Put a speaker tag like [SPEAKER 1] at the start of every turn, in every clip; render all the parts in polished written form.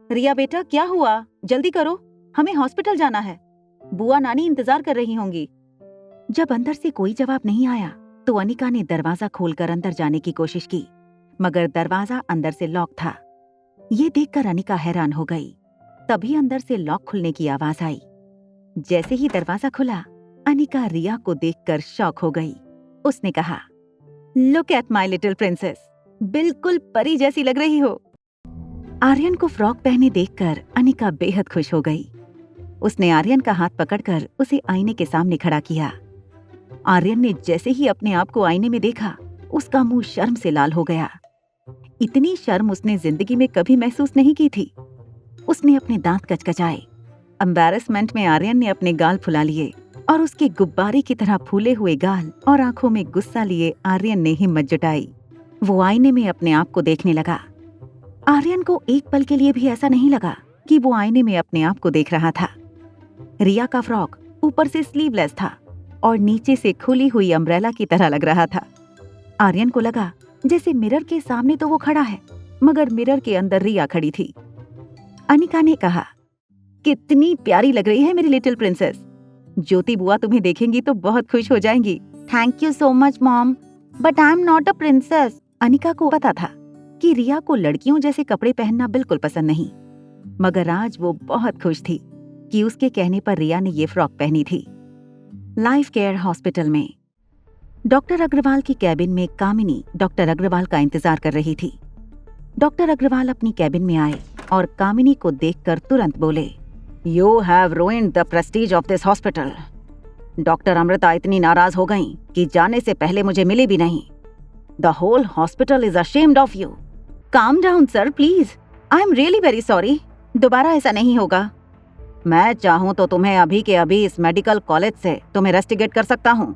[SPEAKER 1] रिया बेटा, क्या हुआ? जल्दी करो, हमें हॉस्पिटल जाना है। बुआ नानी इंतजार कर रही होंगी। जब अंदर से कोई जवाब नहीं आया तो अनिका ने दरवाजा खोलकर अंदर जाने की कोशिश की, मगर दरवाजा अंदर से लॉक था। ये देखकर अनिका हैरान हो गई। तभी अंदर से लॉक खुलने की आवाज आई। जैसे ही दरवाजा खुला, अनिका रिया को देखकर शॉक हो गई। उसने कहा, look at my little princess, बिल्कुल परी जैसी लग रही हो। आर्यन को फ्रॉक पहने देखकर अनिका बेहद खुश हो गई। उसने आर्यन का हाथ पकड़कर उसे आईने के सामने खड़ा किया। आर्यन ने जैसे ही अपने आप को आईने में देखा, उसका मुंह शर्म से लाल हो गया। इतनी शर्म उसने जिंदगी में कभी महसूस नहीं की थी। उसने अपने दांत कचकचाए। एम्बैरेसमेंट में आर्यन ने अपने गाल फुला लिए और उसके गुब्बारे की तरह फूले हुए गाल और आंखों में गुस्सा लिए आर्यन ने हिम्मत जुटाई। वो आईने में अपने आप को देखने लगा। आर्यन को एक पल के लिए भी ऐसा नहीं लगा कि वो आईने में अपने आप को देख रहा था। रिया का फ्रॉक ऊपर से स्लीवलेस था और नीचे से खुली हुई अम्ब्रेला की तरह लग रहा था। आर्यन को लगा जैसे मिरर के सामने तो वो खड़ा है, मगर मिरर के अंदर रिया खड़ी थी। अनिका ने कहा, कितनी प्यारी लग रही है मेरी लिटिल प्रिंसेस। ज्योति बुआ तुम्हें देखेंगी तो बहुत खुश हो जाएंगी। Thank you so much mom, but I am not a princess. Anika को पता था कि रिया को लड़कियों जैसे कपड़े पहनना बिल्कुल पसंद नहीं, मगर आज वो बहुत खुश थी कि उसके कहने पर रिया ने ये फ्रॉक पहनी थी। लाइफ केयर हॉस्पिटल में डॉक्टर अग्रवाल की कैबिन में कामिनी डॉक्टर अग्रवाल का इंतजार कर रही थी। डॉक्टर अग्रवाल अपनी कैबिन में आए और कामिनी को देखकर तुरंत बोले, you have ruined the Prestige of this hospital. Doctor Amrita इतनी नाराज हो गईं कि जाने से पहले मुझे मिली भी नहीं। The whole hospital is ashamed of you. Calm down sir, please. I am really very sorry. दोबारा ऐसा नहीं होगा। मैं चाहूं तो तुम्हें अभी के अभी इस मेडिकल कॉलेज से तुम्हें रेस्टिगेट कर सकता हूं,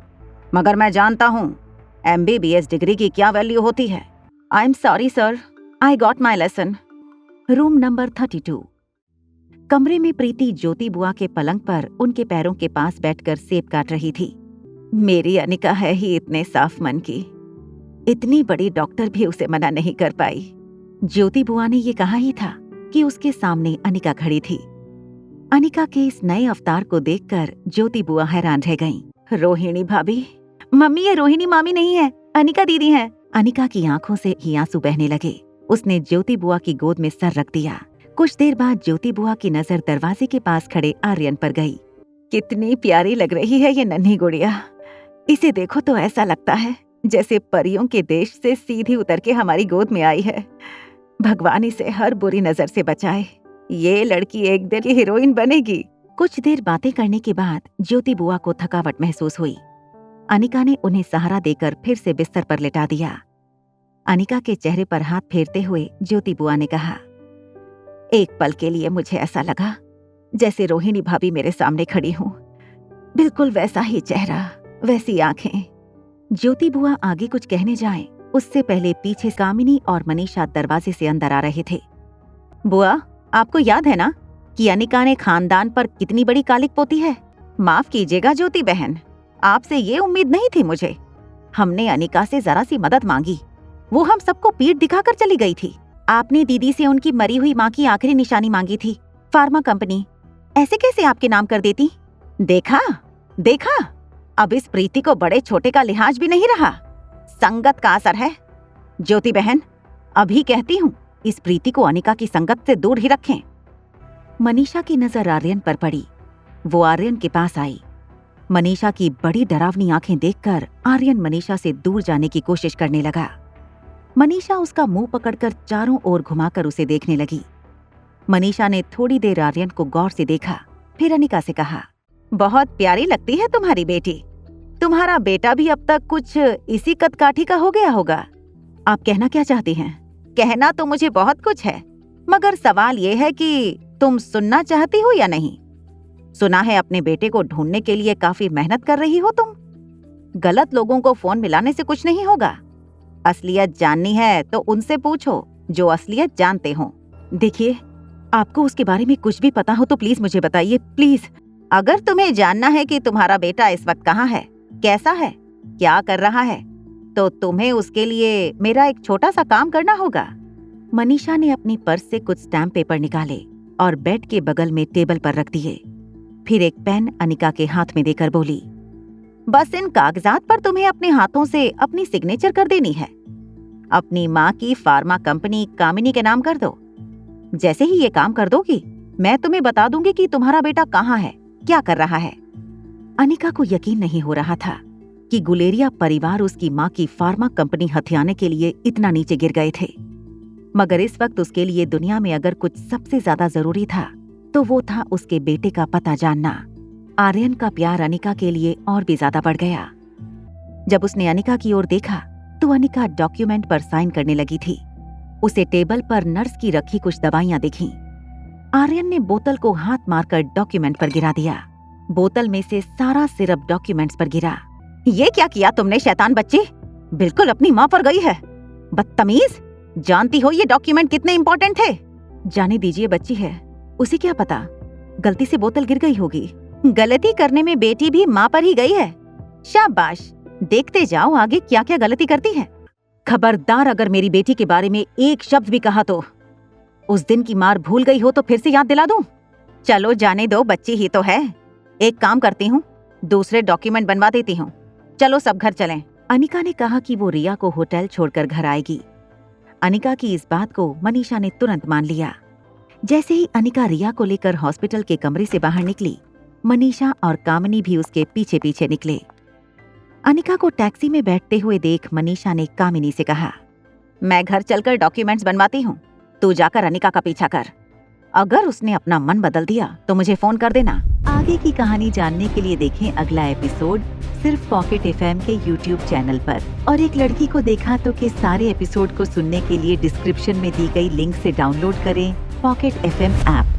[SPEAKER 1] मगर मैं जानता हूं MBBS डिग्री की क्या वैल्यू होती है। I am sorry sir, I got my lesson. Room number 32। कमरे में प्रीति ज्योति बुआ के पलंग पर उनके पैरों के पास बैठकर सेब काट रही थी। मेरी अनिका है ही इतने साफ मन की, इतनी बड़ी डॉक्टर भी उसे मना नहीं कर पाई। ज्योति बुआ ने ये कहा ही था कि उसके सामने अनिका खड़ी थी। अनिका के इस नए अवतार को देखकर ज्योति बुआ हैरान रह गईं। रोहिणी भाभी, मम्मी ये रोहिणी मामी नहीं है, अनिका दीदी है। अनिका की आंखों से ही आंसू बहने लगे। उसने ज्योति बुआ की गोद में सर रख दिया। कुछ देर बाद ज्योति बुआ की नजर दरवाजे के पास खड़े आर्यन पर गई। कितनी प्यारी लग रही है ये नन्ही गुड़िया। इसे देखो तो ऐसा लगता है जैसे परियों के देश से सीधी उतर के हमारी गोद में आई है। भगवान इसे हर बुरी नजर से बचाए। ये लड़की एक दिन की हीरोइन बनेगी। कुछ देर बातें करने के बाद ज्योति बुआ को थकावट महसूस हुई। अनिका ने उन्हें सहारा देकर फिर से बिस्तर पर लिटा दिया। अनिका के चेहरे पर हाथ फेरते हुए ज्योति बुआ ने कहा, एक पल के लिए मुझे ऐसा लगा जैसे रोहिणी भाभी मेरे सामने खड़ी हूं। बिल्कुल वैसा ही चेहरा, वैसी आंखें। ज्योति बुआ आगे कुछ कहने जाएं, उससे पहले पीछे कामिनी और मनीषा दरवाजे से अंदर आ रहे थे। बुआ, आपको याद है ना कि अनिका ने खानदान पर कितनी बड़ी कालिक पोती है? माफ कीजिएगा ज्योति बहन, आपसे ये उम्मीद नहीं थी मुझे। हमने अनिका से जरा सी मदद मांगी, वो हम सबको पीठ दिखाकर चली गई थी। आपने दीदी से उनकी मरी हुई माँ की आखिरी निशानी मांगी थी, फार्मा कंपनी। ऐसे कैसे आपके नाम कर देती? देखा देखा, अब इस प्रीति को बड़े छोटे का लिहाज भी नहीं रहा। संगत का असर है। ज्योति बहन, अभी कहती हूँ इस प्रीति को अनिका की संगत से दूर ही रखें। मनीषा की नजर आर्यन पर पड़ी। वो आर्यन के पास आई। मनीषा की बड़ी डरावनी आंखें देखकर आर्यन मनीषा से दूर जाने की कोशिश करने लगा। मनीषा उसका मुंह पकड़कर चारों ओर घुमाकर उसे देखने लगी। मनीषा ने थोड़ी देर आर्यन को गौर से देखा, फिर अनिका से कहा, बहुत प्यारी लगती है तुम्हारी बेटी। तुम्हारा बेटा भी अब तक कुछ इसी कदकाठी का हो गया होगा। आप कहना क्या चाहती हैं? कहना तो मुझे बहुत कुछ है, मगर सवाल ये है कि तुम सुनना चाहती हो या नहीं। सुना है अपने बेटे को ढूंढने के लिए काफी मेहनत कर रही हो तुम। गलत लोगों को फोन मिलाने से कुछ नहीं होगा। असलियत जाननी है तो उनसे पूछो जो असलियत जानते हो। देखिए, आपको उसके बारे में कुछ भी पता हो तो प्लीज मुझे बताइए, प्लीज। अगर तुम्हें जानना है कि तुम्हारा बेटा इस वक्त कहाँ है, कैसा है, क्या कर रहा है, तो तुम्हें उसके लिए मेरा एक छोटा सा काम करना होगा। मनीषा ने अपनी पर्स से कुछ स्टैम्प पेपर निकाले और बेड के बगल में टेबल पर रख दिए। फिर एक पेन अनिका के हाथ में देकर बोली, बस इन कागजात पर तुम्हें अपने हाथों से अपनी सिग्नेचर कर देनी है। अपनी माँ की फार्मा कंपनी कामिनी के नाम कर दो। जैसे ही ये काम कर दोगी, मैं तुम्हें बता दूंगी कि तुम्हारा बेटा कहाँ है, क्या कर रहा है। अनिका को यकीन नहीं हो रहा था कि गुलेरिया परिवार उसकी माँ की फार्मा कंपनी हथियाने के लिए इतना नीचे गिर गए थे। मगर इस वक्त उसके लिए दुनिया में अगर कुछ सबसे ज्यादा जरूरी था तो वो था उसके बेटे का पता जानना। आर्यन का प्यार अनिका के लिए और भी ज्यादा बढ़ गया। जब उसने अनिका की ओर देखा तो अनिका डॉक्यूमेंट पर साइन करने लगी थी। उसे टेबल पर नर्स की रखी कुछ दवाइयां दिखीं। आर्यन ने बोतल को हाथ मारकर डॉक्यूमेंट पर गिरा दिया। बोतल में से सारा सिरप डॉक्यूमेंट्स पर गिरा। ये क्या किया तुमने शैतान बच्ची? बिल्कुल अपनी माँ पर गई है, बदतमीज। जानती हो ये डॉक्यूमेंट कितने इंपॉर्टेंट थे? जाने दीजिए, बच्ची है, उसे क्या पता, गलती से बोतल गिर गई होगी। गलती करने में बेटी भी माँ पर ही गई है। शाबाश, देखते जाओ आगे क्या क्या गलती करती है। खबरदार अगर मेरी बेटी के बारे में एक शब्द भी कहा तो उस दिन की मार भूल गई हो तो फिर से याद दिला दूं। चलो जाने दो, बच्ची ही तो है। एक काम करती हूँ, दूसरे डॉक्यूमेंट बनवा देती हूँ। चलो सब घर चलें। अनिका ने कहा कि वो रिया को होटल छोड़कर घर आएगी। अनिका की इस बात को मनीषा ने तुरंत मान लिया। जैसे ही अनिका रिया को लेकर हॉस्पिटल के कमरे से बाहर निकली, मनीषा और कामिनी भी उसके पीछे पीछे निकले। अनिका को टैक्सी में बैठते हुए देख मनीषा ने कामिनी से कहा, मैं घर चलकर डॉक्यूमेंट्स बनवाती हूँ, तू जाकर अनिका का पीछा कर। अगर उसने अपना मन बदल दिया तो मुझे फोन कर देना। आगे की कहानी जानने के लिए देखें अगला एपिसोड सिर्फ पॉकेट एफएम के यूट्यूब चैनल पर। और एक लड़की को देखा तो के सारे एपिसोड को सुनने के लिए डिस्क्रिप्शन में दी गई लिंक से डाउनलोड करें पॉकेट एफएम ऐप।